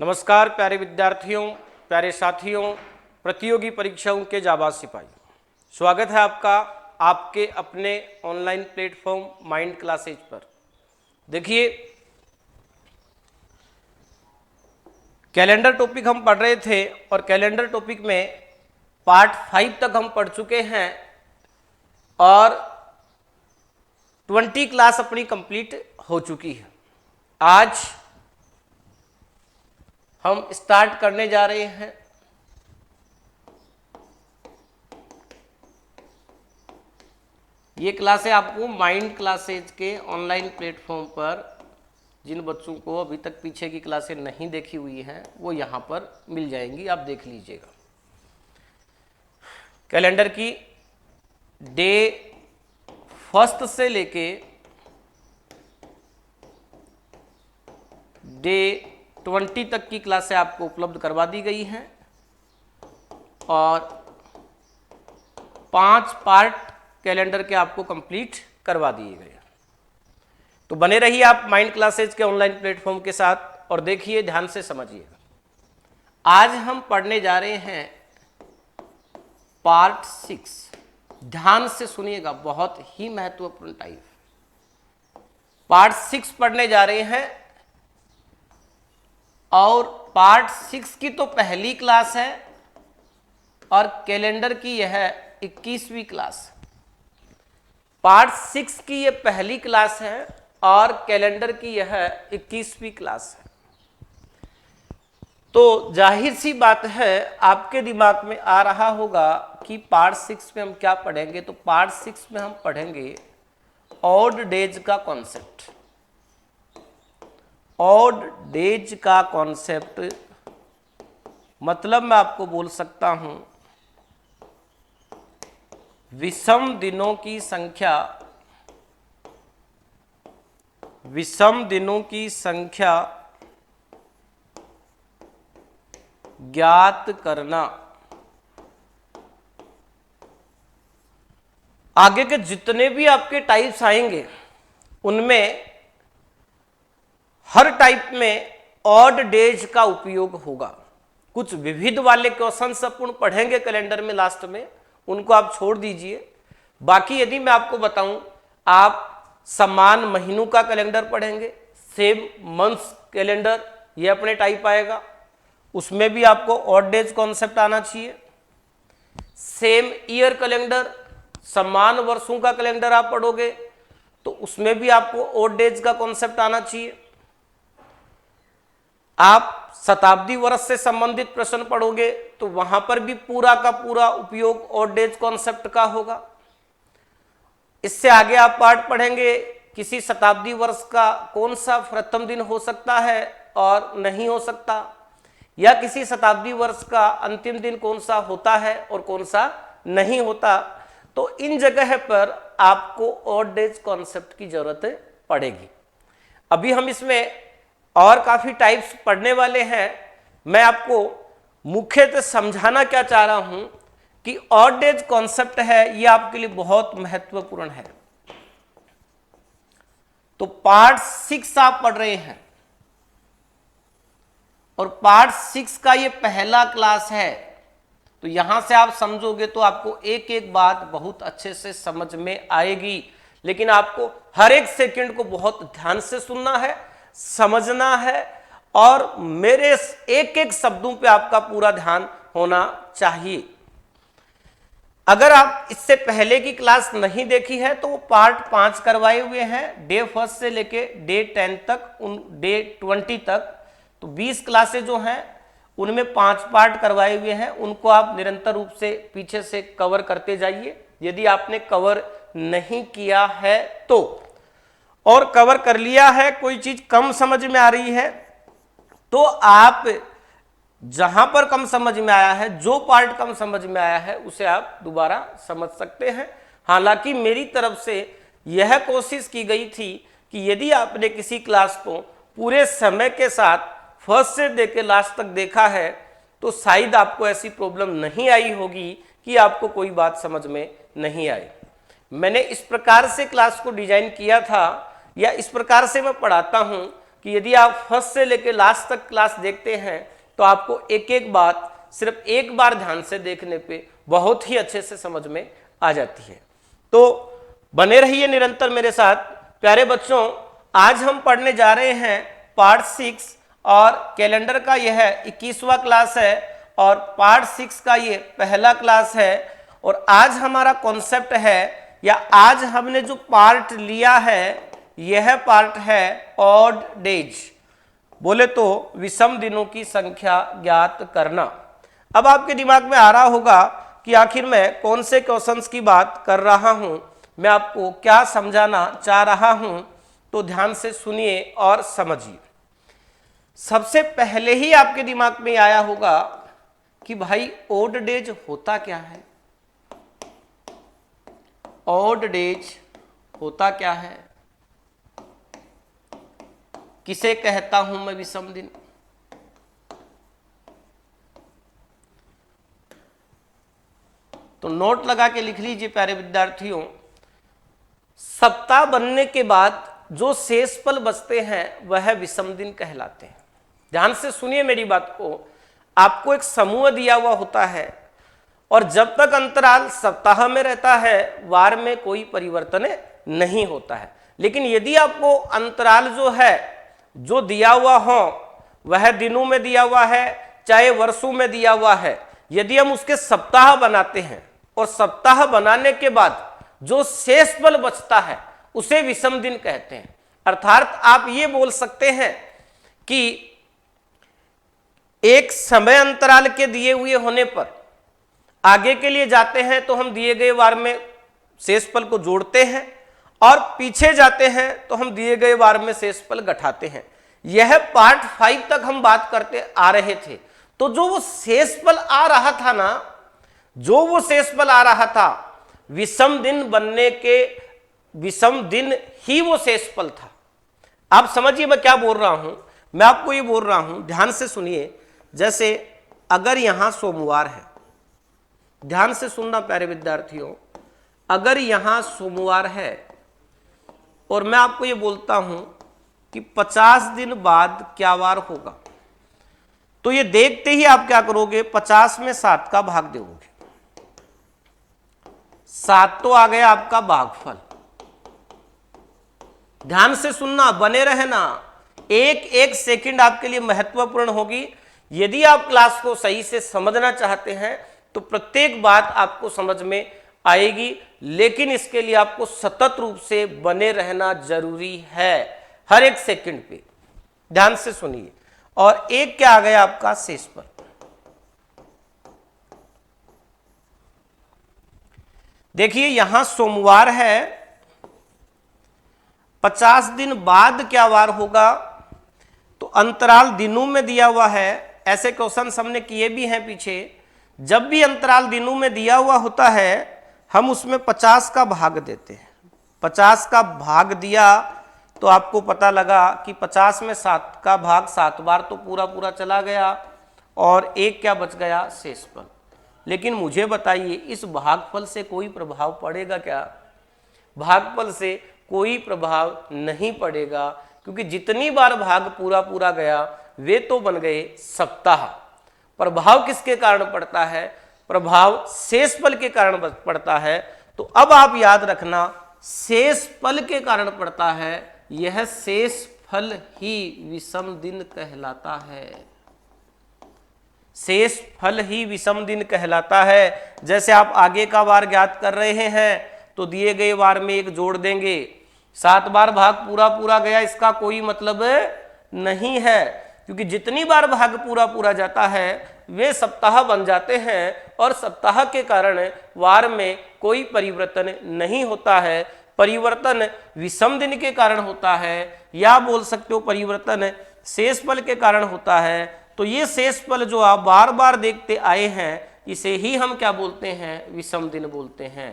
नमस्कार प्यारे विद्यार्थियों, प्यारे साथियों, प्रतियोगी परीक्षाओं के जाबाज सिपाही, स्वागत है आपका आपके अपने ऑनलाइन प्लेटफॉर्म माइंड क्लासेज पर। देखिए, कैलेंडर टॉपिक हम पढ़ रहे थे और कैलेंडर टॉपिक में पार्ट 5 तक हम पढ़ चुके हैं और 20 क्लास अपनी कंप्लीट हो चुकी है। आज हम स्टार्ट करने जा रहे हैं ये क्लासें आपको माइंड क्लासेज के ऑनलाइन प्लेटफॉर्म पर, जिन बच्चों को अभी तक पीछे की क्लासें नहीं देखी हुई हैं वो यहाँ पर मिल जाएंगी, आप देख लीजिएगा। कैलेंडर की डे 1 से लेके डे 20 तक की क्लासें आपको उपलब्ध करवा दी गई हैं और 5 पार्ट कैलेंडर के आपको कंप्लीट करवा दिए गए। तो बने रहिए आप माइंड क्लासेज के ऑनलाइन प्लेटफॉर्म के साथ और देखिए, ध्यान से समझिएगा। आज हम पढ़ने जा रहे हैं पार्ट 6। ध्यान से सुनिएगा, बहुत ही महत्वपूर्ण टाइप। पार्ट 6 पढ़ने जा रहे हैं और पार्ट 6 की तो पहली क्लास है और कैलेंडर की यह 21वीं क्लास। पार्ट 6 की यह पहली क्लास है और कैलेंडर की यह 21वीं क्लास है। तो जाहिर सी बात है, आपके दिमाग में आ रहा होगा कि पार्ट 6 में हम क्या पढ़ेंगे। तो पार्ट 6 में हम पढ़ेंगे ऑड डेज का कॉन्सेप्ट। ऑड डेज का कॉन्सेप्ट मतलब मैं आपको बोल सकता हूं विषम दिनों की संख्या, विषम दिनों की संख्या ज्ञात करना। आगे के जितने भी आपके टाइप्स आएंगे उनमें हर टाइप में ऑड डेज का उपयोग होगा। कुछ विविध वाले क्वेश्चंस अपन पढ़ेंगे कैलेंडर में लास्ट में, उनको आप छोड़ दीजिए। बाकी यदि मैं आपको बताऊं, आप समान महीनों का कैलेंडर पढ़ेंगे, सेम मंथ्स कैलेंडर, ये अपने टाइप आएगा, उसमें भी आपको ऑड डेज कॉन्सेप्ट आना चाहिए। सेम ईयर कैलेंडर, समान वर्षों का कैलेंडर आप पढ़ोगे तो उसमें भी आपको ऑड डेज का कॉन्सेप्ट आना चाहिए। आप शताब्दी वर्ष से संबंधित प्रश्न पढ़ोगे तो वहां पर भी पूरा का पूरा उपयोग ऑड डेज कॉन्सेप्ट का होगा। इससे आगे आप पार्ट पढ़ेंगे किसी शताब्दी वर्ष का कौन सा प्रथम दिन हो सकता है और नहीं हो सकता, या किसी शताब्दी वर्ष का अंतिम दिन कौन सा होता है और कौन सा नहीं होता। तो इन जगह पर आपको ऑड डेज कॉन्सेप्ट की जरूरत पड़ेगी। अभी हम इसमें और काफी टाइप्स पढ़ने वाले हैं। मैं आपको मुख्यतः समझाना क्या चाह रहा हूं कि ऑड डेज कॉन्सेप्ट है, यह आपके लिए बहुत महत्वपूर्ण है। तो पार्ट 6 आप पढ़ रहे हैं और पार्ट 6 का यह पहला क्लास है। तो यहां से आप समझोगे तो आपको एक एक बात बहुत अच्छे से समझ में आएगी, लेकिन आपको हर एक सेकंड को बहुत ध्यान से सुनना है, समझना है और मेरे एक एक शब्दों पे आपका पूरा ध्यान होना चाहिए। अगर आप इससे पहले की क्लास नहीं देखी है तो वो पार्ट 5 करवाए हुए हैं, डे 1 से लेके डे 10 तक, डे 20 तक। तो 20 क्लासें जो हैं उनमें 5 पार्ट करवाए हुए हैं, उनको आप निरंतर रूप से पीछे से कवर करते जाइए यदि आपने कवर नहीं किया है तो। और कवर कर लिया है, कोई चीज कम समझ में आ रही है तो आप जहां पर कम समझ में आया है, जो पार्ट कम समझ में आया है उसे आप दोबारा समझ सकते हैं। हालांकि मेरी तरफ से यह कोशिश की गई थी कि यदि आपने किसी क्लास को पूरे समय के साथ फर्स्ट से लेकर लास्ट तक देखा है तो शायद आपको ऐसी प्रॉब्लम नहीं आई होगी कि आपको कोई बात समझ में नहीं आई। मैंने इस प्रकार से क्लास को डिजाइन किया था या इस प्रकार से मैं पढ़ाता हूं कि यदि आप फर्स्ट से लेकर लास्ट तक क्लास देखते हैं तो आपको एक एक बात सिर्फ एक बार ध्यान से देखने पे बहुत ही अच्छे से समझ में आ जाती है। तो बने रहिए निरंतर मेरे साथ प्यारे बच्चों। आज हम पढ़ने जा रहे हैं पार्ट 6 और कैलेंडर का यह 21वां क्लास है और पार्ट 6 का ये पहला क्लास है। और आज हमारा कॉन्सेप्ट है या आज हमने जो पार्ट लिया है यह पार्ट है ऑड डेज, बोले तो विषम दिनों की संख्या ज्ञात करना। अब आपके दिमाग में आ रहा होगा कि आखिर मैं कौन से क्वेश्चंस की बात कर रहा हूं, मैं आपको क्या समझाना चाह रहा हूं, तो ध्यान से सुनिए और समझिए। सबसे पहले ही आपके दिमाग में आया होगा कि भाई ऑड डेज होता क्या है, ऑड डेज होता क्या है, किसे कहता हूं मैं विषम दिन। तो नोट लगा के लिख लीजिए प्यारे विद्यार्थियों। सप्ताह बनने के बाद जो शेष पल बचते हैं वह विषम दिन कहलाते हैं। ध्यान से सुनिए मेरी बात को। आपको एक समूह दिया हुआ होता है और जब तक अंतराल सप्ताह में रहता है वार में कोई परिवर्तन नहीं होता है। लेकिन यदि आपको अंतराल जो है जो दिया हुआ हो वह दिनों में दिया हुआ है चाहे वर्षों में दिया हुआ है, यदि हम उसके सप्ताह बनाते हैं और सप्ताह बनाने के बाद जो शेष पल बचता है उसे विषम दिन कहते हैं। अर्थात आप ये बोल सकते हैं कि एक समय अंतराल के दिए हुए होने पर आगे के लिए जाते हैं तो हम दिए गए वार में शेष पल को जोड़ते हैं और पीछे जाते हैं तो हम दिए गए वार में शेष पल घटाते हैं। यह पार्ट 5 तक हम बात करते आ रहे थे। तो जो वो शेष पल आ रहा था ना, जो वो शेष पल आ रहा था विषम दिन बनने के विषम दिन ही वो शेष पल था। आप समझिए मैं क्या बोल रहा हूं। मैं आपको ये बोल रहा हूं, ध्यान से सुनिए। जैसे अगर यहां सोमवार है, ध्यान से सुनना प्यारे विद्यार्थियों, अगर यहां सोमवार है और मैं आपको ये बोलता हूं कि 50 दिन बाद क्या वार होगा, तो ये देखते ही आप क्या करोगे, 50 में 7 का भाग दोगे। 7 तो आ गया आपका भागफल। ध्यान से सुनना, बने रहना, एक एक सेकंड आपके लिए महत्वपूर्ण होगी। यदि आप क्लास को सही से समझना चाहते हैं तो प्रत्येक बात आपको समझ में आएगी, लेकिन इसके लिए आपको सतत रूप से बने रहना जरूरी है हर एक सेकंड पे। ध्यान से सुनिए। और एक क्या आ गया आपका शेष पल। देखिए यहां सोमवार है, 50 दिन बाद क्या वार होगा, तो अंतराल दिनों में दिया हुआ है। ऐसे क्वेश्चन हमने किए भी हैं पीछे। जब भी अंतराल दिनों में दिया हुआ होता है हम उसमें 50 का भाग देते हैं। 50 का भाग दिया तो आपको पता लगा कि 50 में 7 का भाग 7 बार तो पूरा पूरा चला गया और एक क्या बच गया, शेष पल। लेकिन मुझे बताइए इस भागफल से कोई प्रभाव पड़ेगा क्या? भागफल से कोई प्रभाव नहीं पड़ेगा, क्योंकि जितनी बार भाग पूरा पूरा गया वे तो बन गए सप्ताह। प्रभाव किसके कारण पड़ता है? प्रभाव शेष पल के कारण पड़ता है। तो अब आप याद रखना, शेष पल के कारण पड़ता है, यह शेष फल ही विषम दिन कहलाता है। शेष फल ही विषम दिन कहलाता है। जैसे आप आगे का वार ज्ञात कर रहे हैं तो दिए गए वार में एक जोड़ देंगे। 7 बार भाग पूरा पूरा गया इसका कोई मतलब नहीं है, क्योंकि जितनी बार भाग पूरा पूरा जाता है वे सप्ताह बन जाते हैं और सप्ताह के कारण वार में कोई परिवर्तन नहीं होता है। परिवर्तन विषम दिन के कारण होता है, या बोल सकते हो परिवर्तन शेष पल के कारण होता है। तो ये शेष पल जो आप बार बार देखते आए हैं इसे ही हम क्या बोलते हैं, विषम दिन बोलते हैं।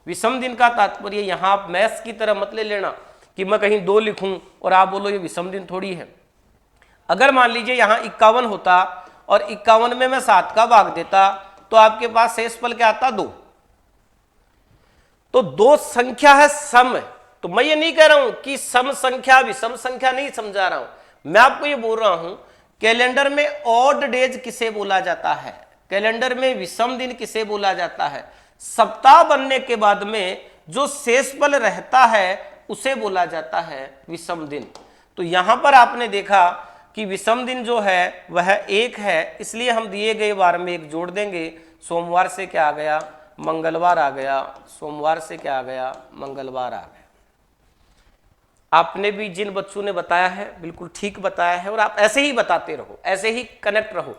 विषम दिन का तात्पर्य यहाँ आप मैथ्स की तरह मत ले लेना कि मैं कहीं 2 लिखूं और आप बोलो ये विषम दिन थोड़ी है। अगर मान लीजिए यहाँ 51 होता और 51 में मैं 7 का भाग देता तो आपके पास शेष पल क्या आता, 2। तो 2 संख्या है सम। तो मैं ये नहीं कह रहा हूं कि सम संख्या विषम संख्या नहीं समझा रहा हूं, मैं आपको ये बोल रहा हूं कैलेंडर में ऑड डेज किसे बोला जाता है, कैलेंडर में विषम दिन किसे बोला जाता है, सप्ताह बनने के बाद में जो शेषफल रहता है उसे बोला जाता है विषम दिन। तो यहां पर आपने देखा कि विषम दिन जो है वह एक है, इसलिए हम दिए गए वार में एक जोड़ देंगे। सोमवार से क्या आ गया, मंगलवार आ गया, सोमवार से क्या आ गया, मंगलवार आ गया। आपने भी जिन बच्चों ने बताया है बिल्कुल ठीक बताया है, और आप ऐसे ही बताते रहो, ऐसे ही कनेक्ट रहो,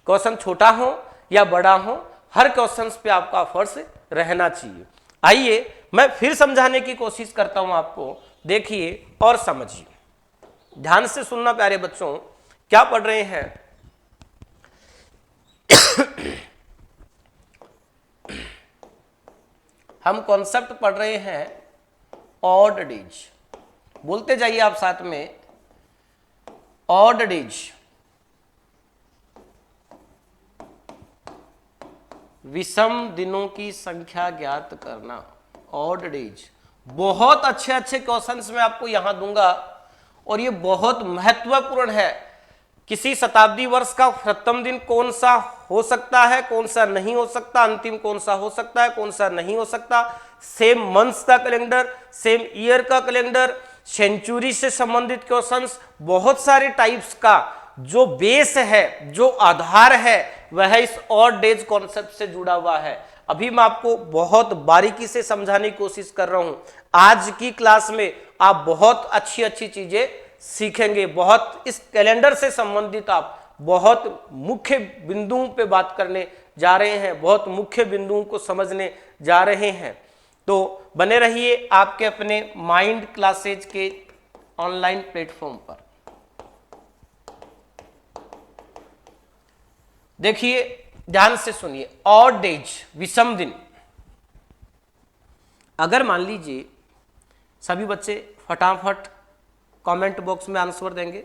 क्वेश्चन छोटा हो या बड़ा हो, हर क्वेश्चन पे आपका फोर्स रहना चाहिए। आइए मैं फिर समझाने की कोशिश करता हूं आपको, देखिए और समझिए, ध्यान से सुनना प्यारे बच्चों। क्या पढ़ रहे हैं? हम कॉन्सेप्ट पढ़ रहे हैं ऑड डेज। बोलते जाइए आप साथ में, ऑड डेज। विषम दिनों की संख्या ज्ञात करना, ऑड डेज। बहुत अच्छे अच्छे क्वेश्चंस मैं आपको यहां दूंगा और ये बहुत महत्वपूर्ण है। किसी शताब्दी वर्ष का प्रथम दिन कौन सा हो सकता है, कौन सा नहीं हो सकता, अंतिम कौन सा हो सकता है, कौन सा नहीं हो सकता, सेम मंथ्स का कैलेंडर, सेम ईयर का कैलेंडर, सेंचुरी से संबंधित क्वेश्चंस, बहुत सारे टाइप्स का जो बेस है, जो आधार है, वह इस ऑड डेज कॉन्सेप्ट से जुड़ा हुआ है। अभी मैं आपको बहुत बारीकी से समझाने की कोशिश कर रहा हूं। आज की क्लास में आप बहुत अच्छी अच्छी चीजें सीखेंगे, बहुत इस कैलेंडर से संबंधित आप बहुत मुख्य बिंदुओं पे बात करने जा रहे हैं, बहुत मुख्य बिंदुओं को समझने जा रहे हैं। तो बने रहिए आपके अपने माइंड क्लासेज के ऑनलाइन प्लेटफॉर्म पर। देखिए ध्यान से सुनिए, ऑड डेज, विषम दिन। अगर मान लीजिए सभी बच्चे फटाफट कमेंट बॉक्स में आंसर देंगे,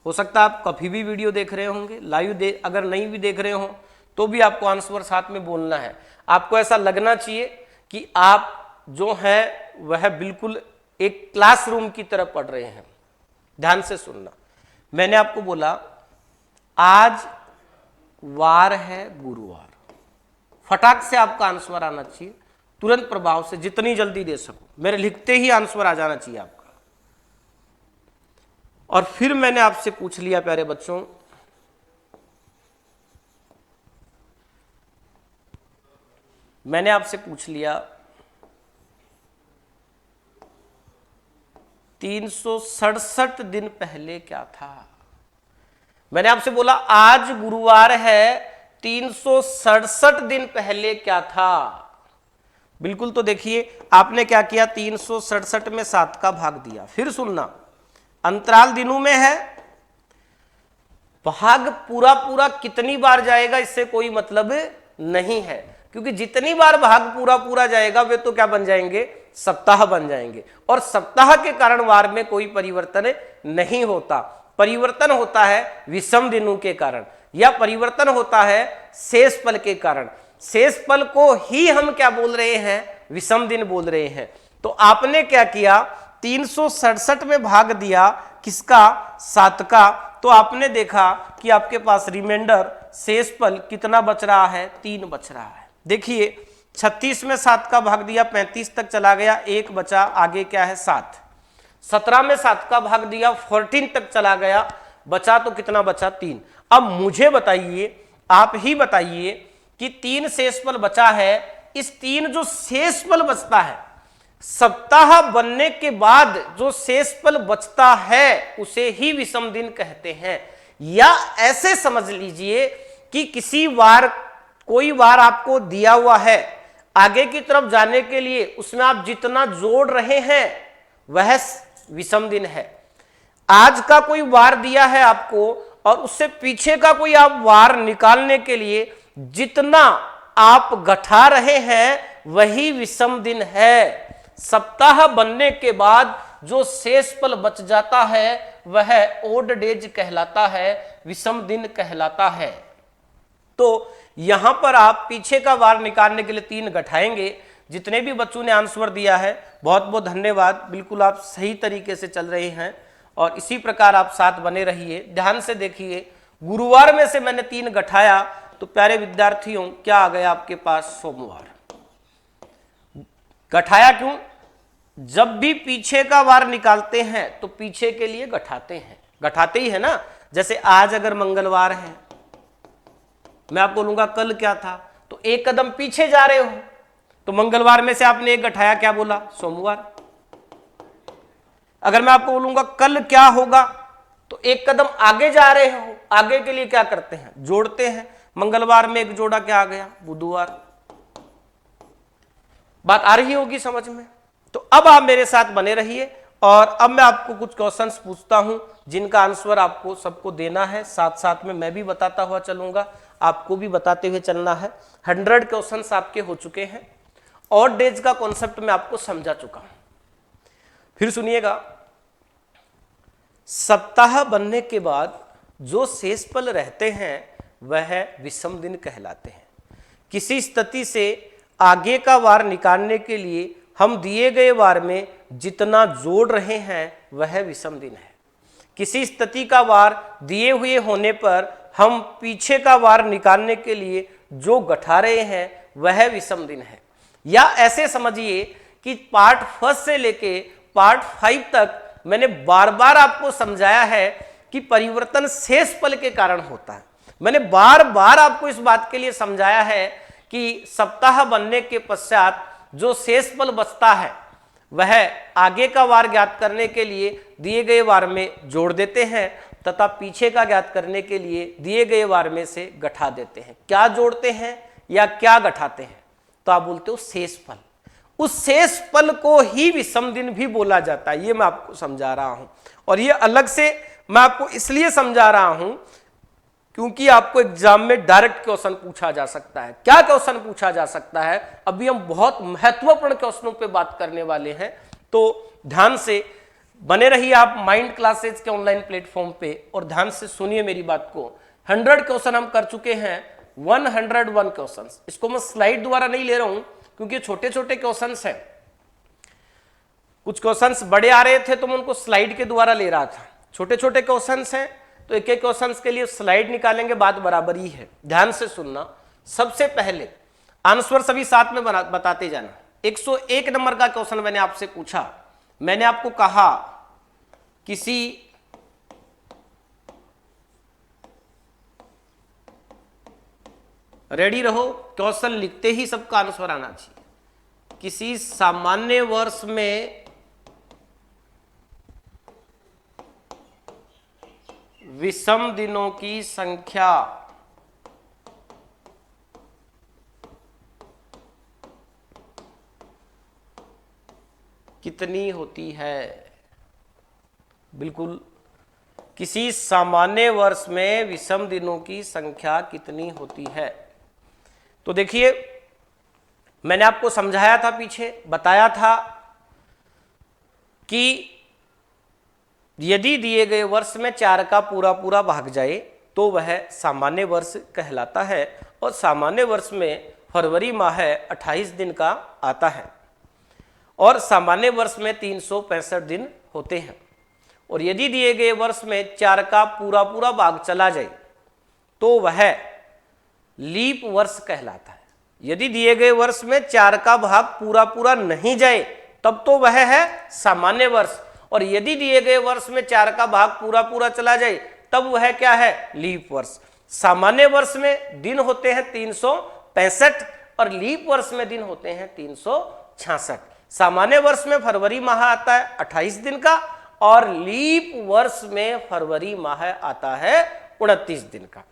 हो सकता है आप कभी भी वीडियो देख रहे होंगे, लाइव अगर नहीं भी देख रहे हो तो भी आपको आंसर साथ में बोलना है। आपको ऐसा लगना चाहिए कि आप जो है वह बिल्कुल एक क्लासरूम की तरह पढ़ रहे हैं। ध्यान से सुनना, मैंने आपको बोला आज वार है गुरुवार, फटाक से आपका आंसर आना चाहिए, तुरंत प्रभाव से, जितनी जल्दी दे सको, मेरे लिखते ही आंसर आ जाना चाहिए आपका। और फिर मैंने आपसे पूछ लिया प्यारे बच्चों, मैंने आपसे पूछ लिया 367 दिन पहले क्या था। मैंने आपसे बोला आज गुरुवार है, 367 दिन पहले क्या था। बिल्कुल, तो देखिए आपने क्या किया, 367 में 7 का भाग दिया। फिर सुनना, अंतराल दिनों में है, भाग पूरा पूरा कितनी बार जाएगा इससे कोई मतलब नहीं है, क्योंकि जितनी बार भाग पूरा पूरा जाएगा वे तो क्या बन जाएंगे, सप्ताह बन जाएंगे। और सप्ताह के कारण वार में कोई परिवर्तन नहीं होता, परिवर्तन होता है विषम दिनों के कारण, या परिवर्तन होता है शेषफल के कारण। शेषफल को ही हम क्या बोल रहे हैं, विषम दिन बोल रहे हैं। तो आपने क्या किया, 367 में भाग दिया किसका, 7 का। तो आपने देखा कि आपके पास रिमाइंडर शेषफल कितना बच रहा है, 3 बच रहा है। देखिए 36 में 7 का भाग दिया, 35 तक चला गया, 1 बचा, आगे क्या है 7। 17 में 7 का भाग दिया, 14 तक चला गया, बचा तो कितना बचा, 3। अब मुझे बताइए, आप ही बताइए कि 3 शेषफल बचा है, इस 3 जो शेषफल बचता है, सप्ताह बनने के बाद जो शेषफल बचता है उसे ही विषम दिन कहते हैं। या ऐसे समझ लीजिए कि किसी वार, कोई वार आपको दिया हुआ है, आगे की तरफ जाने के लिए उसमें आप जितना जोड़ रहे हैं वह विषम दिन है। आज का कोई वार दिया है आपको और उससे पीछे का कोई आप वार निकालने के लिए जितना आप घटा रहे हैं वही विषम दिन है। सप्ताह बनने के बाद जो शेषफल बच जाता है वह ओड डेज कहलाता है, विषम दिन कहलाता है। तो यहां पर आप पीछे का वार निकालने के लिए 3 घटाएंगे। जितने भी बच्चों ने आंसर दिया है बहुत बहुत धन्यवाद, बिल्कुल आप सही तरीके से चल रहे हैं। और इसी प्रकार आप साथ बने रहिए। ध्यान से देखिए, गुरुवार में से मैंने 3 घटाया तो प्यारे विद्यार्थियों क्या आ गया आपके पास? सोमवार। घटाया क्यों? जब भी पीछे का वार निकालते हैं तो पीछे के लिए घटाते हैं, घटाते ही है ना। जैसे आज अगर मंगलवार है, मैं आपको बोलूंगा कल क्या था, तो एक कदम पीछे जा रहे हो, तो मंगलवार में से आपने एक घटाया, क्या बोला? सोमवार। अगर मैं आपको बोलूंगा कल क्या होगा, तो एक कदम आगे जा रहे हो, आगे के लिए क्या करते हैं? जोड़ते हैं। मंगलवार में एक जोड़ा, क्या आ गया? बुधवार। बात आ रही होगी समझ में? तो अब आप मेरे साथ बने रहिए और अब मैं आपको कुछ क्वेश्चंस पूछता हूं जिनका आंसर आपको सबको देना है। साथ साथ में मैं भी बताता हुआ चलूंगा, आपको भी बताते हुए चलना है। 100 क्वेश्चंस आपके हो चुके हैं। ऑड डेज का कॉन्सेप्ट मैं आपको समझा चुका हूं। फिर सुनिएगा, सप्ताह बनने के बाद जो शेष पल रहते हैं वह विषम दिन कहलाते हैं। किसी स्थिति से आगे का वार निकालने के लिए हम दिए गए वार में जितना जोड़ रहे हैं वह विषम दिन है। किसी स्थिति का वार दिए हुए होने पर हम पीछे का वार निकालने के लिए जो घटा रहे हैं वह विषम दिन है। या ऐसे समझिए कि पार्ट 1 से लेके पार्ट 5 तक मैंने बार बार आपको समझाया है कि परिवर्तन शेष पल के कारण होता है। मैंने बार बार आपको इस बात के लिए समझाया है कि सप्ताह बनने के पश्चात जो शेष पल बचता है वह आगे का वार ज्ञात करने के लिए दिए गए वार में जोड़ देते हैं तथा पीछे का ज्ञात करने के लिए दिए गए वार में से घटा देते हैं। क्या जोड़ते हैं या क्या घटाते हैं? तो आप बोलते हो शेष पल। उस शेष पल को ही विषम दिन भी बोला जाता है। ये मैं आपको समझा रहा हूं और ये अलग से मैं आपको इसलिए समझा रहा हूं क्योंकि आपको एग्जाम में डायरेक्ट क्वेश्चन पूछा जा सकता है। क्या क्वेश्चन पूछा जा सकता है? अभी हम बहुत महत्वपूर्ण क्वेश्चनों पे बात करने वाले हैं, तो ध्यान से बने रहिए आप माइंड क्लासेज के ऑनलाइन प्लेटफॉर्म पे और ध्यान से सुनिए मेरी बात को। 100 क्वेश्चन हम कर चुके हैं, 101 क्वेश्चन। इसको मैं स्लाइड द्वारा नहीं ले रहा हूं क्योंकि छोटे छोटे क्वेश्चन हैं। कुछ क्वेश्चन बड़े आ रहे थे तो मैं उनको स्लाइड के द्वारा ले रहा था। छोटे छोटे क्वेश्चन हैं तो एक एक क्वेश्चन के लिए स्लाइड निकालेंगे, बात बराबर ही है। ध्यान से सुनना। सबसे पहले आंसर सभी साथ में बताते जाना। 101 नंबर का क्वेश्चन मैंने आपसे पूछा। मैंने आपको कहा किसी रेडी रहो, क्वेश्चन लिखते ही सबका आंसर आना चाहिए। किसी सामान्य वर्ष में विषम दिनों की संख्या कितनी होती है? बिल्कुल, किसी सामान्य वर्ष में विषम दिनों की संख्या कितनी होती है? तो देखिए, मैंने आपको समझाया था, पीछे बताया था कि यदि दिए गए वर्ष में 4 का पूरा पूरा भाग जाए तो वह सामान्य वर्ष कहलाता है और सामान्य वर्ष में फरवरी माह 28 दिन का आता है और सामान्य वर्ष में 365 दिन होते हैं। और यदि दिए गए वर्ष में 4 का पूरा पूरा भाग चला जाए तो वह लीप वर्ष कहलाता है। यदि दिए गए वर्ष में 4 का भाग पूरा पूरा नहीं जाए तब तो वह है सामान्य वर्ष, और यदि दिए गए वर्ष में 4 का भाग पूरा पूरा चला जाए तब वह क्या है? लीप वर्ष। सामान्य वर्ष में दिन होते हैं 365 और लीप वर्ष में दिन होते हैं 366। सामान्य वर्ष में फरवरी माह आता है 28 दिन का और लीप वर्ष में फरवरी माह आता है 29 दिन का।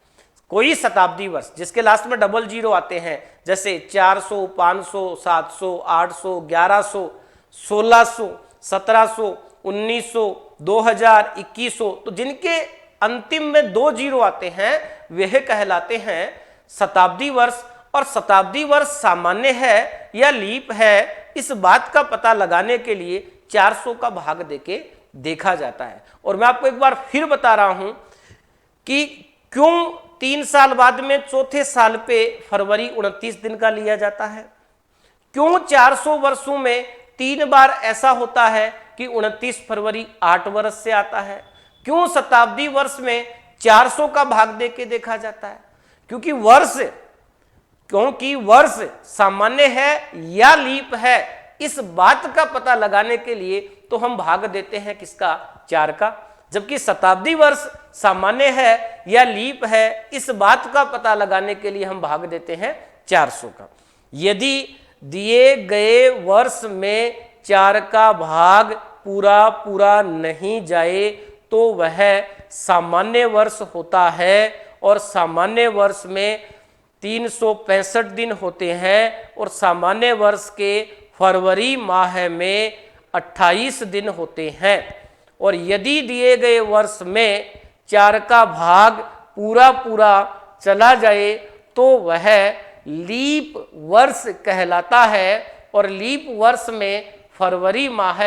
कोई शताब्दी वर्ष जिसके लास्ट में डबल जीरो आते हैं, जैसे 400, 500, 700, 800, 1100, 1600, 1700, 1900, 2000, 2100, तो जिनके अंतिम में 2 जीरो आते हैं वह कहलाते हैं शताब्दी वर्ष। और शताब्दी वर्ष सामान्य है या लीप है, इस बात का पता लगाने के लिए 400 का भाग देके देखा जाता है। और मैं आपको एक बार फिर बता रहा हूं कि क्यों 3 साल बाद में चौथे साल पे फरवरी 29 दिन का लिया जाता है, क्यों 400 वर्षों में 3 बार ऐसा होता है कि 29 फरवरी 8 वर्ष से आता है। क्यों शताब्दी वर्ष में 400 का भाग दे के देखा जाता है? क्योंकि वर्ष सामान्य है या लीप है, इस बात का पता लगाने के लिए तो हम भाग देते हैं किसका? 4 का। जबकि शताब्दी वर्ष सामान्य है या लीप है, इस बात का पता लगाने के लिए हम भाग देते हैं 400 का। यदि दिए गए वर्ष में 4 का भाग पूरा पूरा नहीं जाए तो वह सामान्य वर्ष होता है, और सामान्य वर्ष में 365 दिन होते हैं, और सामान्य वर्ष के फरवरी माह में 28 दिन होते हैं। और यदि दिए गए वर्ष में 4 का भाग पूरा पूरा चला जाए तो वह लीप वर्ष कहलाता है, और लीप वर्ष में फरवरी माह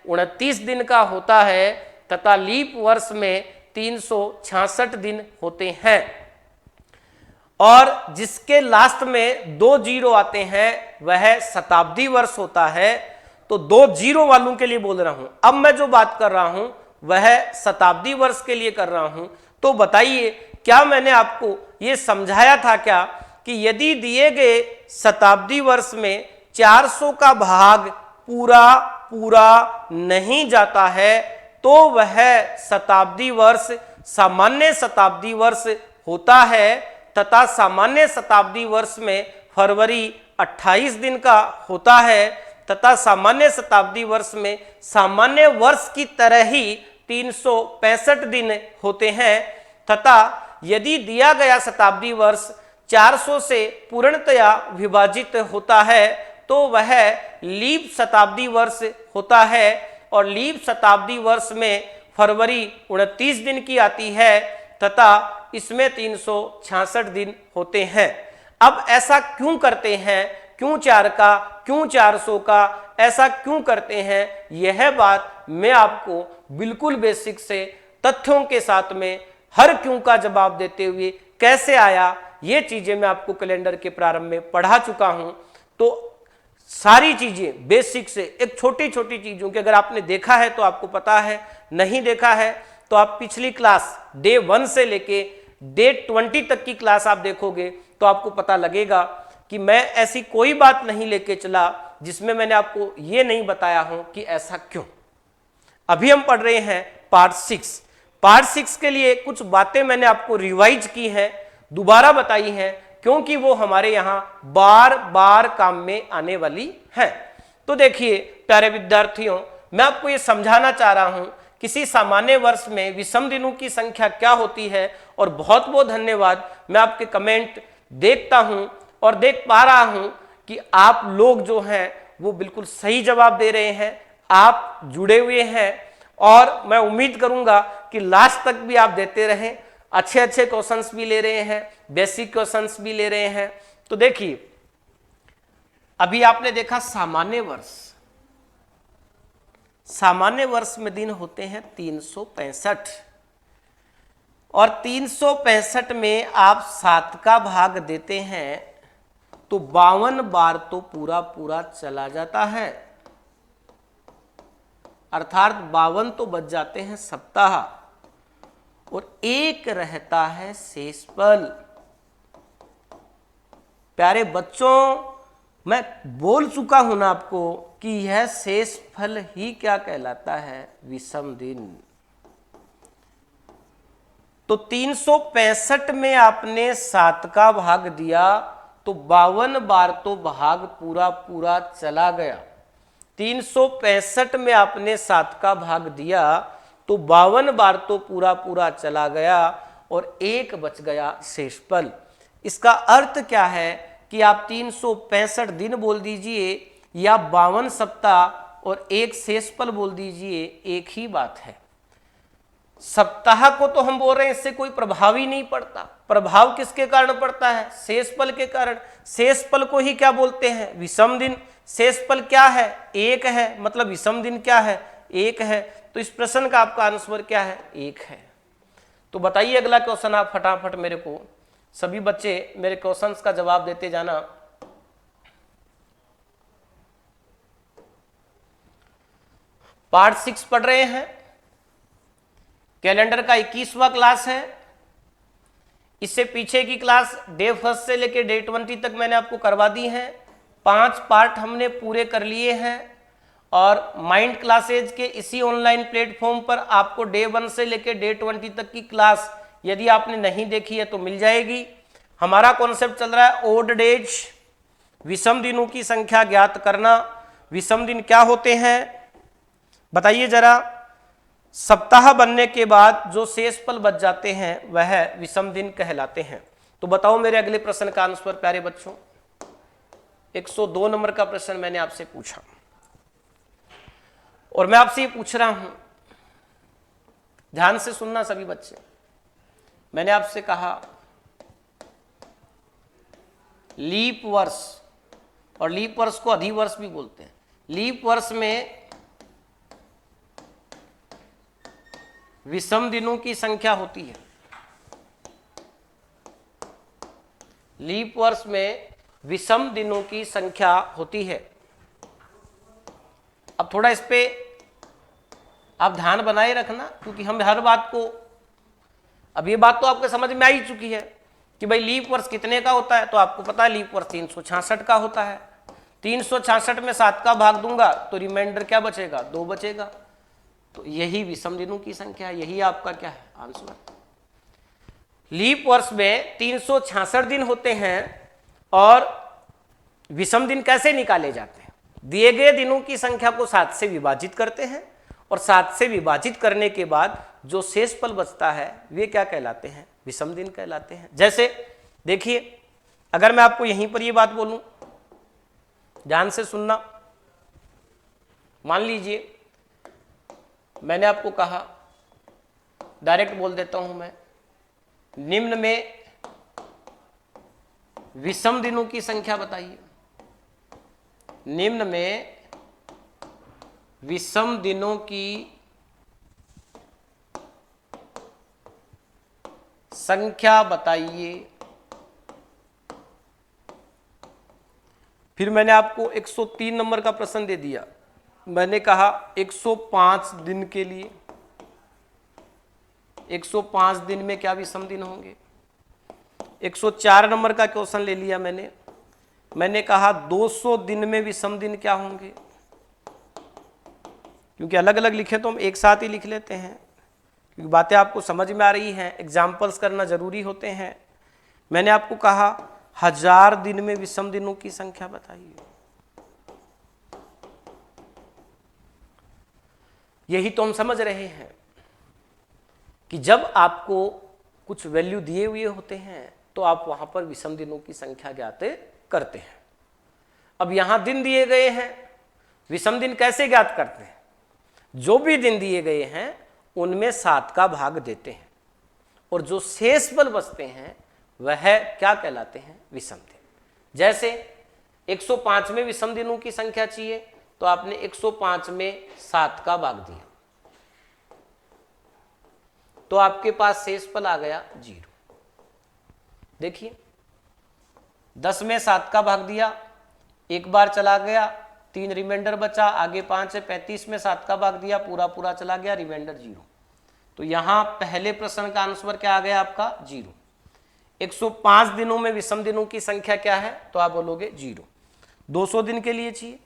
29 दिन का होता है तथा लीप वर्ष में 366 दिन होते हैं। और जिसके लास्ट में 2 जीरो आते हैं वह शताब्दी वर्ष होता है। तो 2 जीरो वालों के लिए बोल रहा हूं। अब मैं जो बात कर रहा हूं वह शताब्दी वर्ष के लिए कर रहा हूं। तो बताइए, क्या मैंने आपको यह समझाया था क्या कि यदि दिए गए शताब्दी वर्ष में 400 का भाग पूरा पूरा नहीं जाता है तो वह शताब्दी वर्ष सामान्य शताब्दी वर्ष होता है, तथा सामान्य शताब्दी वर्ष में फरवरी 28 दिन का होता है, तथा सामान्य शताब्दी वर्ष में सामान्य वर्ष की तरह ही 365 दिन होते हैं। तथा यदि दिया गया शताब्दी वर्ष 400 से पूर्णतया विभाजित होता है तो वह लीप शताब्दी वर्ष होता है, और लीप शताब्दी वर्ष में फरवरी 29 दिन की आती है तथा इसमें 366 दिन होते हैं। अब ऐसा क्यों करते हैं? क्यों 4 का, क्यों 400 का, ऐसा क्यों करते हैं? यह बात मैं आपको बिल्कुल बेसिक से तथ्यों के साथ में हर क्यों का जवाब देते हुए कैसे आया, ये चीजें मैं आपको कैलेंडर के प्रारंभ में पढ़ा चुका हूं। तो सारी चीजें बेसिक से एक छोटी छोटी चीजों की अगर आपने देखा है तो आपको पता है, नहीं देखा है तो आप पिछली क्लास डे 1 से लेके डे 20 तक की क्लास आप देखोगे तो आपको पता लगेगा कि मैं ऐसी कोई बात नहीं लेके चला जिसमें मैंने आपको ये नहीं बताया हूं कि ऐसा क्यों। अभी हम पढ़ रहे हैं पार्ट 6। पार्ट 6 के लिए कुछ बातें मैंने आपको रिवाइज की हैं, दोबारा बताई हैं, क्योंकि वो हमारे यहां बार बार काम में आने वाली हैं। तो देखिए प्यारे विद्यार्थियों, मैं आपको ये समझाना चाह रहा हूं किसी सामान्य वर्ष में विषम दिनों की संख्या क्या होती है। और बहुत बहुत धन्यवाद, मैं आपके कमेंट देखता हूं और देख पा रहा हूं कि आप लोग जो हैं वो बिल्कुल सही जवाब दे रहे हैं, आप जुड़े हुए हैं, और मैं उम्मीद करूंगा कि लास्ट तक भी आप देते रहें। अच्छे अच्छे क्वेश्चंस भी ले रहे हैं, बेसिक क्वेश्चंस भी ले रहे हैं। तो देखिए, अभी आपने देखा सामान्य वर्ष, सामान्य वर्ष में दिन होते हैं 365, और 365 में आप 7 का भाग देते हैं तो 52 बार तो पूरा पूरा चला जाता है, अर्थात 52 तो बच जाते हैं सप्ताह, और एक रहता है शेषफल। प्यारे बच्चों, मैं बोल चुका हूं ना आपको कि यह शेषफल ही क्या कहलाता है? विषम दिन। तो 365 में आपने 7 का भाग दिया तो 52 बार तो भाग पूरा पूरा चला गया। 365 में आपने 7 का भाग दिया तो 52 बार तो पूरा पूरा चला गया, और एक बच गया शेषफल। इसका अर्थ क्या है कि आप 365 दिन बोल दीजिए या 52 सप्ताह और एक शेषफल बोल दीजिए, एक ही बात है। सप्ताह को तो हम बोल रहे हैं, इससे कोई प्रभाव ही नहीं पड़ता। प्रभाव किसके कारण पड़ता है? शेषफल के कारण। शेषफल को ही क्या बोलते हैं? विषम दिन। शेषफल क्या है? एक है, मतलब विषम दिन क्या है? एक है। तो इस प्रश्न का आपका आंसर क्या है? एक है। तो बताइए अगला क्वेश्चन आप फटाफट मेरे को, सभी बच्चे मेरे क्वेश्चंस का जवाब देते जाना। पार्ट 6 पढ़ रहे हैं। कैलेंडर का 21वां क्लास है। इससे पीछे की क्लास डे 1 से लेकर डे 20 तक मैंने आपको करवा दी है। 5 पार्ट हमने पूरे कर लिए हैं और माइंड क्लासेज के इसी ऑनलाइन प्लेटफॉर्म पर आपको डे 1 से लेकर डे 20 तक की क्लास यदि आपने नहीं देखी है तो मिल जाएगी। हमारा कॉन्सेप्ट चल रहा है ओड डेज, विषम दिनों की संख्या ज्ञात करना। विषम दिन क्या होते हैं बताइए जरा। सप्ताह बनने के बाद जो शेष पल बच जाते हैं वह विषम दिन कहलाते हैं। तो बताओ मेरे अगले प्रश्न का आंसर प्यारे बच्चों। 102 नंबर का प्रश्न मैंने आपसे पूछा और मैं आपसे ये पूछ रहा हूं, ध्यान से सुनना सभी बच्चे। मैंने आपसे कहा लीप वर्ष, और लीप वर्ष को अधिवर्ष भी बोलते हैं। लीप वर्ष में विषम दिनों की संख्या होती है। लीप वर्ष में विषम दिनों की संख्या होती है। अब थोड़ा इस पे आप ध्यान बनाए रखना, क्योंकि हम हर बात को, अब ये बात तो आपके समझ में आ ही चुकी है कि भाई लीप वर्ष कितने का होता है। तो आपको पता है लीप वर्ष 366 का होता है। 366 में 7 का भाग दूंगा तो रिमाइंडर क्या बचेगा, 2 बचेगा। तो यही विषम दिनों की संख्या है, यही आपका क्या है आंसर। लीप वर्ष में 366 दिन होते हैं और विषम दिन कैसे निकाले जाते हैं, दिए गए दिनों की संख्या को 7 से विभाजित करते हैं और 7 से विभाजित करने के बाद जो शेष पल बचता है वे क्या कहलाते हैं, विषम दिन कहलाते हैं। जैसे देखिए, अगर मैं आपको यहीं पर ये बात बोलूं, ध्यान से सुनना। मान लीजिए मैंने आपको कहा, डायरेक्ट बोल देता हूं मैं, निम्न में विषम दिनों की संख्या बताइए। निम्न में विषम दिनों की संख्या बताइए। फिर मैंने आपको 103 नंबर का प्रश्न दे दिया। मैंने कहा 105 दिन के लिए, 105 दिन में क्या विषम दिन होंगे। 104 नंबर का क्वेश्चन ले लिया मैंने कहा 200 दिन में विषम दिन क्या होंगे। क्योंकि अलग अलग लिखे तो हम एक साथ ही लिख लेते हैं, क्योंकि बातें आपको समझ में आ रही हैं, एग्जाम्पल्स करना जरूरी होते हैं। मैंने आपको कहा 1000 दिन में विषम दिनों की संख्या बताइए। यही तो हम समझ रहे हैं कि जब आपको कुछ वैल्यू दिए हुए होते हैं तो आप वहां पर विषम दिनों की संख्या ज्ञात करते हैं। अब यहां दिन दिए गए हैं, विषम दिन कैसे ज्ञात करते हैं, जो भी दिन दिए गए हैं उनमें 7 का भाग देते हैं और जो शेष पल बचते हैं वह क्या कहलाते हैं, विषम दिन। जैसे 105 में विषम दिनों की संख्या चाहिए तो आपने 105 में 7 का भाग दिया तो आपके पास शेष पल आ गया 0। देखिए 10 में 7 का भाग दिया, एक बार चला गया, 3 रिमाइंडर बचा, आगे 5 है, 35 में 7 का भाग दिया, पूरा पूरा चला गया, रिमाइंडर 0। तो यहां पहले प्रश्न का आंसर क्या आ गया आपका 0। 105 दिनों में विषम दिनों की संख्या क्या है तो आप बोलोगे 0। 200 दिन के लिए चाहिए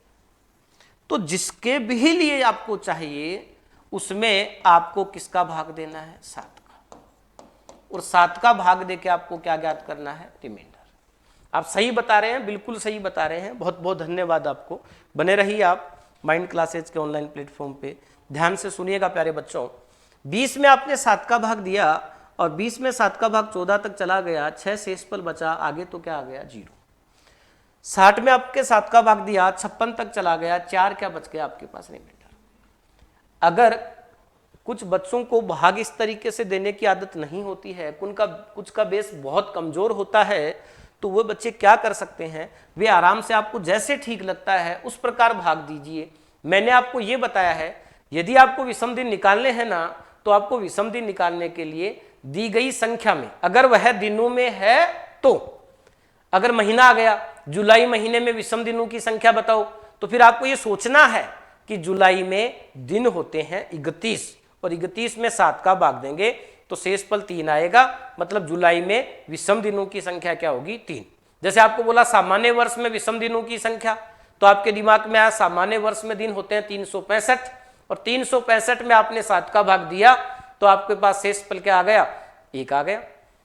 तो जिसके भी लिए आपको चाहिए उसमें आपको किसका भाग देना है, 7 का, और 7 का भाग देके आपको क्या ज्ञात करना है, रिमाइंडर। आप सही बता रहे हैं, बिल्कुल सही बता रहे हैं, बहुत बहुत धन्यवाद आपको। बने रहिए आप माइंड क्लासेज के ऑनलाइन प्लेटफॉर्म पे। ध्यान से सुनिएगा प्यारे बच्चों, 20 में आपने 7 का भाग दिया और 20 में 7 का भाग 14 तक चला गया, 6 शेष पल बचा, आगे तो क्या आ गया 0। 60 में आपके 7 का भाग दिया, 56 तक चला गया, 4 क्या बच गया आपके पास, रिमाइंडर। अगर कुछ बच्चों को भाग इस तरीके से देने की आदत नहीं होती है, कुछ का बेस बहुत कमजोर होता है, तो वो बच्चे क्या कर सकते हैं, वे आराम से आपको जैसे ठीक लगता है उस प्रकार भाग दीजिए। मैंने आपको ये बताया है, यदि आपको विषम दिन निकालने हैं ना तो आपको विषम दिन निकालने के लिए दी गई संख्या में, अगर वह दिनों में है तो, अगर महीना आ गया जुलाई महीने में विषम दिनों की संख्या बताओ, तो फिर आपको ये सोचना है कि जुलाई में दिन होते हैं 31 और 31 में 7 का भाग देंगे तो शेषफल 3 आएगा, मतलब जुलाई में विषम दिनों की संख्या क्या होगी 3। जैसे आपको बोला सामान्य वर्ष में विषम दिनों की संख्या, तो आपके दिमाग में आया सामान्य वर्ष में दिन होते हैं 365 और 365 में आपने 7 का भाग दिया तो आपके पास शेषफल क्या आ गया 1 आ गया।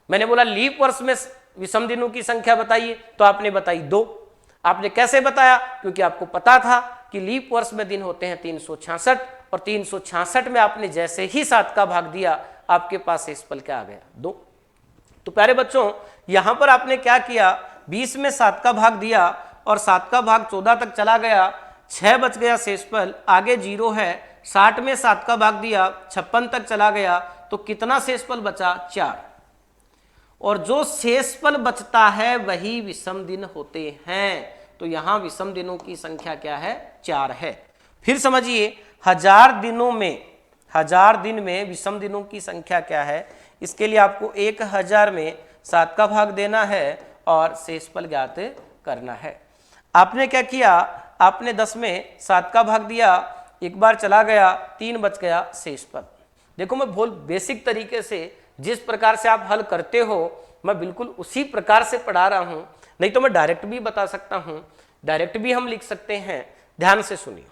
मैंने बोला लीप वर्ष में विषम दिनों की संख्या बताइए, तो आपने बताई 2। आपने कैसे बताया? क्योंकि आपको पता था कि लीप वर्ष में दिन होते हैं 366 और 366 में आपने जैसे ही 7 का भाग दिया आपके पास शेषफल क्या आ गया 2। तो प्यारे बच्चों यहां पर आपने क्या किया, 20 में 7 का भाग दिया और 7 का भाग 14 तक चला गया, 6 बच गया शेषफल, आगे 0 है। 60 में 7 का भाग दिया 56 तक चला गया, तो कितना शेषफल बचा 4। और जो शेषफल बचता है वही विषम दिन होते हैं, तो यहां विषम दिनों की संख्या क्या है 4 है। फिर समझिए 1000 दिनों में 1000 दिन में विषम दिनों की संख्या क्या है। इसके लिए आपको 1000 में 7 का भाग देना है और शेषफल ज्ञात करना है। आपने क्या किया, आपने 10 में 7 का भाग दिया, एक बार चला गया, 3 बच गया शेषफल। देखो मैं बहुत बेसिक तरीके से जिस प्रकार से आप हल करते हो मैं बिल्कुल उसी प्रकार से पढ़ा रहा हूं, नहीं तो मैं डायरेक्ट भी बता सकता हूं, डायरेक्ट भी हम लिख सकते हैं। ध्यान से सुनिए,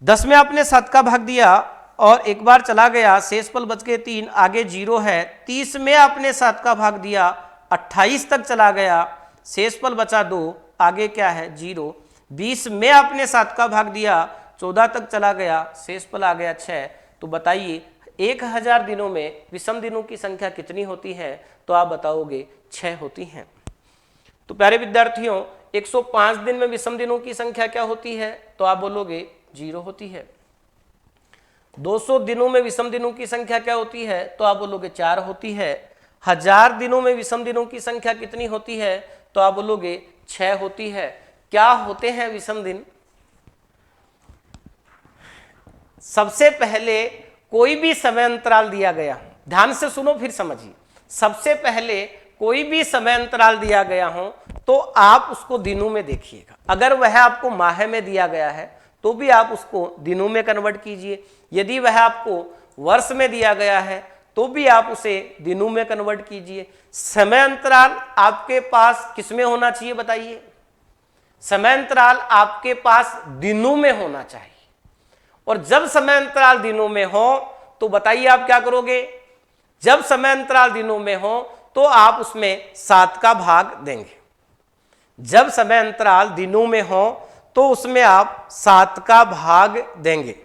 10 में आपने 7 का भाग दिया और एक बार चला गया, शेषफल बच गए 3, आगे 0 है। 30 में आपने 7 का भाग दिया, 28 तक चला गया, शेषफल बचा 2, आगे क्या है 0। 20 में आपने 7 का भाग दिया, 14 तक चला गया, शेषफल आ गया 6। तो बताइए 1000 दिनों में विषम दिनों की संख्या कितनी होती है, तो आप बताओगे 6 होती हैं। तो प्यारे विद्यार्थियों 105 दिन में विषम दिनों की संख्या क्या होती है, तो आप बोलोगे 0 होती है। 200 दिनों में विषम दिनों की संख्या क्या होती है, तो आप बोलोगे 4 होती है। 1000 दिनों में विषम दिनों की संख्या कितनी होती है, तो आप बोलोगे 6 होती है। क्या होते हैं विषम दिन? सबसे पहले कोई भी समय अंतराल दिया गया, ध्यान से सुनो फिर समझिए, सबसे पहले कोई भी समय अंतराल दिया गया हो तो आप उसको दिनों में देखिएगा। अगर वह आपको माह में दिया गया है तो भी आप उसको दिनों में कन्वर्ट कीजिए, यदि वह आपको वर्ष में दिया गया है तो भी आप उसे दिनों में कन्वर्ट कीजिए। समय अंतराल आपके पास किसमें होना चाहिए बताइए? समय अंतराल आपके पास दिनों में होना चाहिए। और जब समय अंतराल दिनों में हो तो बताइए आप क्या करोगे? जब समय अंतराल दिनों में हो तो आप उसमें 7 का भाग देंगे। जब समय अंतराल दिनों में हो तो उसमें आप 7 का भाग देंगे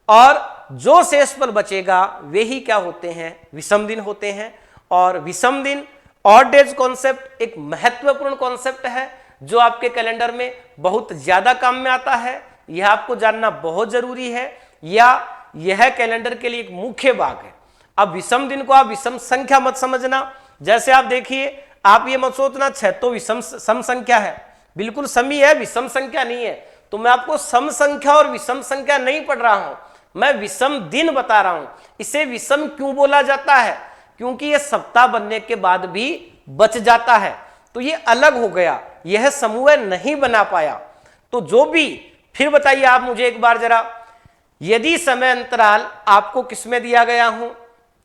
और जो शेषफल बचेगा वे ही क्या होते हैं? विषम दिन होते हैं। और विषम दिन ऑड डेज कॉन्सेप्ट एक महत्वपूर्ण कॉन्सेप्ट है जो आपके कैलेंडर में बहुत ज्यादा काम में आता है। यह आपको जानना बहुत जरूरी है, या यह कैलेंडर के लिए एक मुख्य भाग है। अब विषम दिन को आप विषम संख्या मत समझना। जैसे आप देखिए, आप ये मत सोचना 6 तो विषम सम संख्या है, बिल्कुल समी है, विषम संख्या नहीं है। तो मैं आपको सम संख्या और विषम संख्या नहीं पढ़ रहा हूं, मैं विषम दिन बता रहा हूं। इसे विषम क्यों बोला जाता है? क्योंकि यह सप्ताह बनने के बाद भी बच जाता है, तो ये अलग हो गया, यह समूह नहीं बना पाया। तो जो भी, फिर बताइए आप मुझे एक बार जरा, यदि समय अंतराल आपको किसमें दिया गया हो,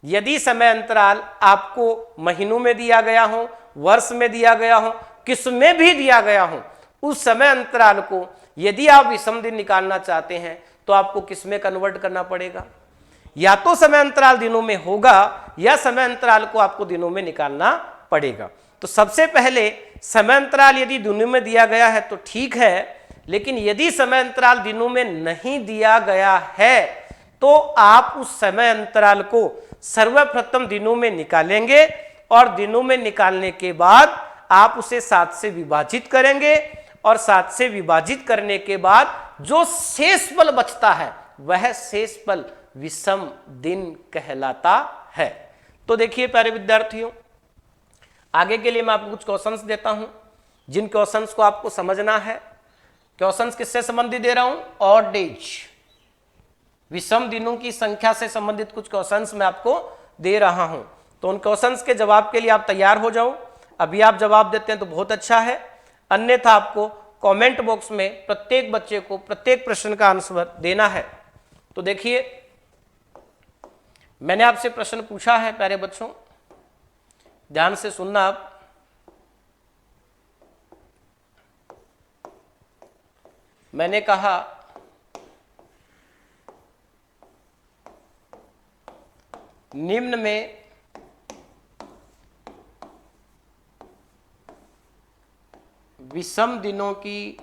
यदि समय अंतराल आपको महीनों में दिया गया हो, वर्ष में दिया गया हो, किसमें भी दिया गया हो, उस समय अंतराल को यदि आप विषम दिन निकालना चाहते हैं तो आपको किसमें कन्वर्ट करना पड़ेगा? या तो समय अंतराल दिनों में होगा या समय अंतराल को आपको दिनों में निकालना पड़ेगा। तो सबसे पहले समय अंतराल यदि दिनों में दिया गया है तो ठीक है, लेकिन यदि समय अंतराल दिनों में नहीं दिया गया है तो आप उस समय अंतराल को सर्वप्रथम दिनों में निकालेंगे और दिनों में निकालने के बाद आप उसे 7 से विभाजित करेंगे और 7 से विभाजित करने के बाद जो शेषफल बचता है वह शेषफल विषम दिन कहलाता है। तो देखिए प्यारे विद्यार्थियों, आगे के लिए मैं आपको कुछ क्वेश्चंस देता हूं, जिन क्वेश्चंस को आपको समझना है। क्वेश्चंस किससे संबंधित दे रहा हूं? ऑड डेज, विषम दिनों की संख्या से संबंधित कुछ क्वेश्चंस मैं आपको दे रहा हूं। तो उन क्वेश्चंस के जवाब के लिए आप तैयार हो जाओ। अभी आप जवाब देते हैं तो बहुत अच्छा है, अन्यथा आपको कमेंट बॉक्स में प्रत्येक बच्चे को प्रत्येक प्रश्न का आंसर देना है। तो देखिए, मैंने आपसे प्रश्न पूछा है प्यारे बच्चों, ध्यान से सुनना आप। मैंने कहा निम्न में विषम दिनों की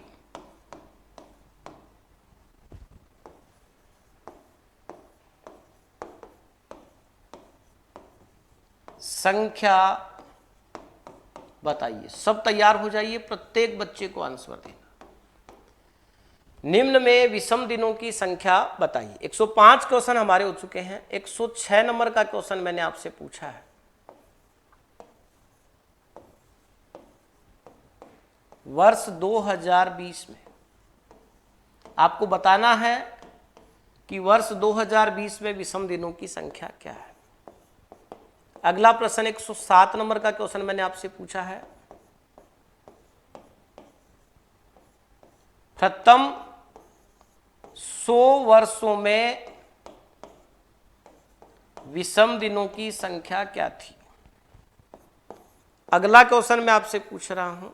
संख्या बताइए। सब तैयार हो जाइए, प्रत्येक बच्चे को आंसर देना। निम्न में विषम दिनों की संख्या बताइए। 105 क्वेश्चन हमारे हो चुके हैं। 106 नंबर का क्वेश्चन मैंने आपसे पूछा है। वर्ष 2020 में आपको बताना है कि वर्ष 2020 में विषम दिनों की संख्या क्या है। अगला प्रश्न 107 नंबर का क्वेश्चन मैंने आपसे पूछा है। प्रथम 100 वर्षों में विषम दिनों की संख्या क्या थी। अगला क्वेश्चन मैं आपसे पूछ रहा हूं,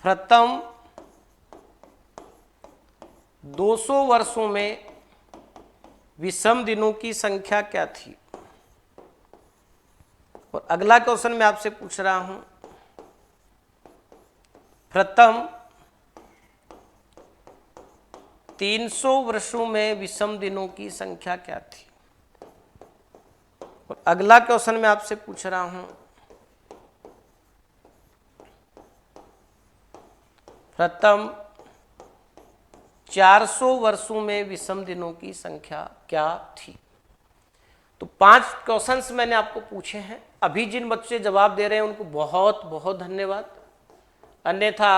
प्रथम 200 वर्षों में विषम दिनों की संख्या क्या थी। और अगला क्वेश्चन मैं आपसे पूछ रहा हूं, प्रथम 300 वर्षों में विषम दिनों की संख्या क्या थी। और अगला क्वेश्चन मैं आपसे पूछ रहा हूं, प्रथम 400 वर्षों में विषम दिनों की संख्या क्या थी। तो 5 क्वेश्चंस मैंने आपको पूछे हैं। अभी जिन बच्चे जवाब दे रहे हैं उनको बहुत बहुत धन्यवाद। अन्यथा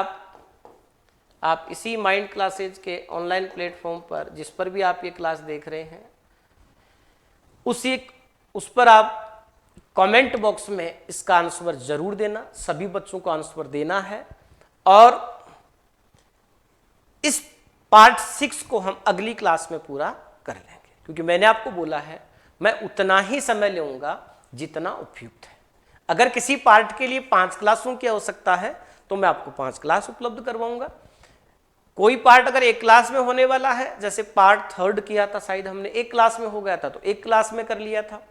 आप इसी माइंड क्लासेज के ऑनलाइन प्लेटफॉर्म पर, जिस पर भी आप ये क्लास देख रहे हैं, उस पर आप कमेंट बॉक्स में इसका आंसर जरूर देना। सभी बच्चों को आंसर देना है। और इस पार्ट 6 को हम अगली क्लास में पूरा कर लेंगे, क्योंकि मैंने आपको बोला है मैं उतना ही समय लूंगा जितना उपयुक्त है। अगर किसी पार्ट के लिए 5 क्लासों की आवश्यकता है तो मैं आपको 5 क्लास उपलब्ध करवाऊंगा। कोई पार्ट अगर 1 क्लास में होने वाला है, जैसे पार्ट 3 किया था शायद हमने, 1 क्लास में हो गया था तो 1 क्लास में कर लिया था।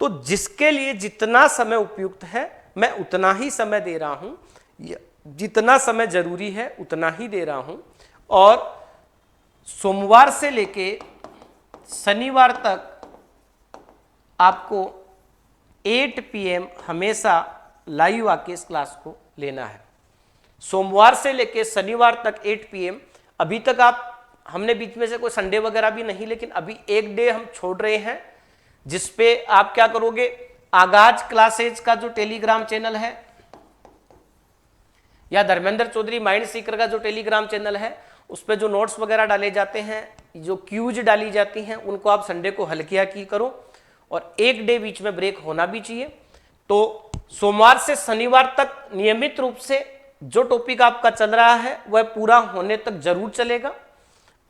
तो जिसके लिए जितना समय उपयुक्त है मैं उतना ही समय दे रहा हूं, जितना समय जरूरी है उतना ही दे रहा हूं। और सोमवार से लेके शनिवार तक आपको 8 PM हमेशा लाइव आके इस क्लास को लेना है। सोमवार से लेके शनिवार तक 8 PM। अभी तक हमने बीच में से कोई संडे वगैरह भी नहीं, लेकिन अभी एक डे हम छोड़ रहे हैं जिसपे आप क्या करोगे, आगाज क्लासेज का जो टेलीग्राम चैनल है या धर्मेंद्र चौधरी माइंड सीकर का जो टेलीग्राम चैनल है, उस पर जो नोट्स वगैरह डाले जाते हैं, जो क्यूज डाली जाती हैं, उनको आप संडे को हल किया की करो। और एक डे बीच में ब्रेक होना भी चाहिए। तो सोमवार से शनिवार तक नियमित रूप से जो टॉपिक आपका चल रहा है वह पूरा होने तक जरूर चलेगा।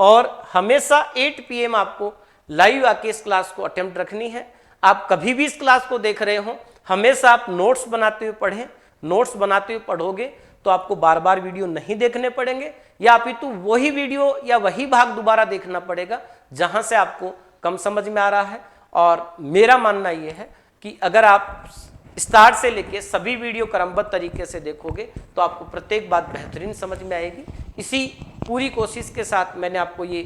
और हमेशा 8 PM आपको लाइव आके इस क्लास को अटेम्प्ट रखनी है। आप कभी भी इस क्लास को देख रहे हो, हमेशा आप नोट्स बनाते हुए पढ़ें। नोट्स बनाते हुए पढ़ोगे तो आपको बार बार वीडियो नहीं देखने पड़ेंगे, या अपितु वही वीडियो या वही भाग दोबारा देखना पड़ेगा जहां से आपको कम समझ में आ रहा है। और मेरा मानना यह है कि अगर आप स्टार्ट से लेके सभी वीडियो क्रमबद्ध तरीके से देखोगे तो आपको प्रत्येक बात बेहतरीन समझ में आएगी। इसी पूरी कोशिश के साथ मैंने आपको ये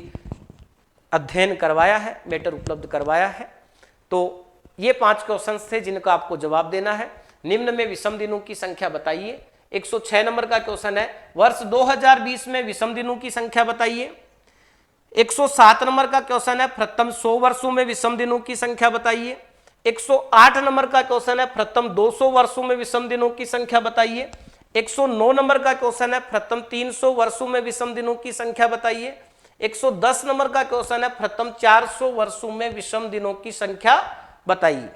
अध्ययन करवाया है, मैटर उपलब्ध करवाया है। तो ये 5 क्वेश्चंस थे जिनका आपको जवाब देना है। निम्न में विषम दिनों की संख्या बताइए। 106 नंबर का क्वेश्चन है, वर्ष 2020 में विषम दिनों की संख्या बताइए। 107 नंबर का क्वेश्चन है, प्रथम 100 वर्षों में विषम दिनों की संख्या बताइए। 108 नंबर का क्वेश्चन है, प्रथम 200 वर्षों में विषम दिनों की संख्या बताइए। 109 नंबर का क्वेश्चन है, प्रथम 300 वर्षों में विषम दिनों की संख्या बताइए। 110 नंबर का क्वेश्चन है, प्रथम 400 वर्षों में विषम दिनों की संख्या बताइए।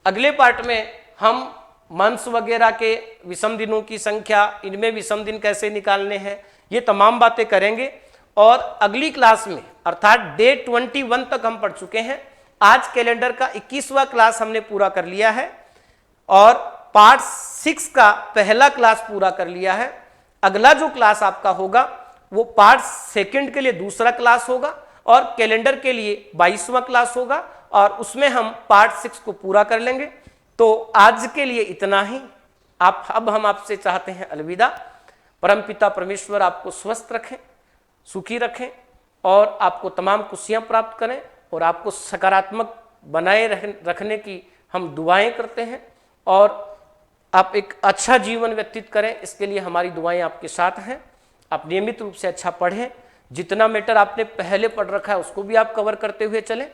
अगले पार्ट में हम मंथ्स वगैरह के विषम दिनों की संख्या, इनमें विषम दिन कैसे निकालने हैं, ये तमाम बातें करेंगे। और अगली क्लास में अर्थात डे 21 तक हम पढ़ चुके हैं। आज कैलेंडर का 21वां क्लास हमने पूरा कर लिया है और पार्ट 6 का पहला क्लास पूरा कर लिया है। अगला जो क्लास आपका होगा वो पार्ट 2 के लिए दूसरा क्लास होगा और कैलेंडर के लिए 22वां क्लास होगा और उसमें हम पार्ट 6 को पूरा कर लेंगे। तो आज के लिए इतना ही। अब हम आपसे चाहते हैं अलविदा। परमपिता परमेश्वर आपको स्वस्थ रखें, सुखी रखें और आपको तमाम खुशियां प्राप्त करें और आपको सकारात्मक बनाए रखने की हम दुआएं करते हैं और आप एक अच्छा जीवन व्यतीत करें, इसके लिए हमारी दुआएं आपके साथ हैं। आप नियमित रूप से अच्छा पढ़ें, जितना मैटर आपने पहले पढ़ रखा है उसको भी आप कवर करते हुए चलें।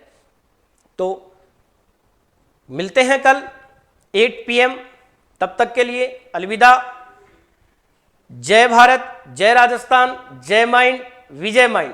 तो मिलते हैं कल 8 PM, तब तक के लिए अलविदा। जय भारत, जय राजस्थान, जय माइंड, विजय माइंड।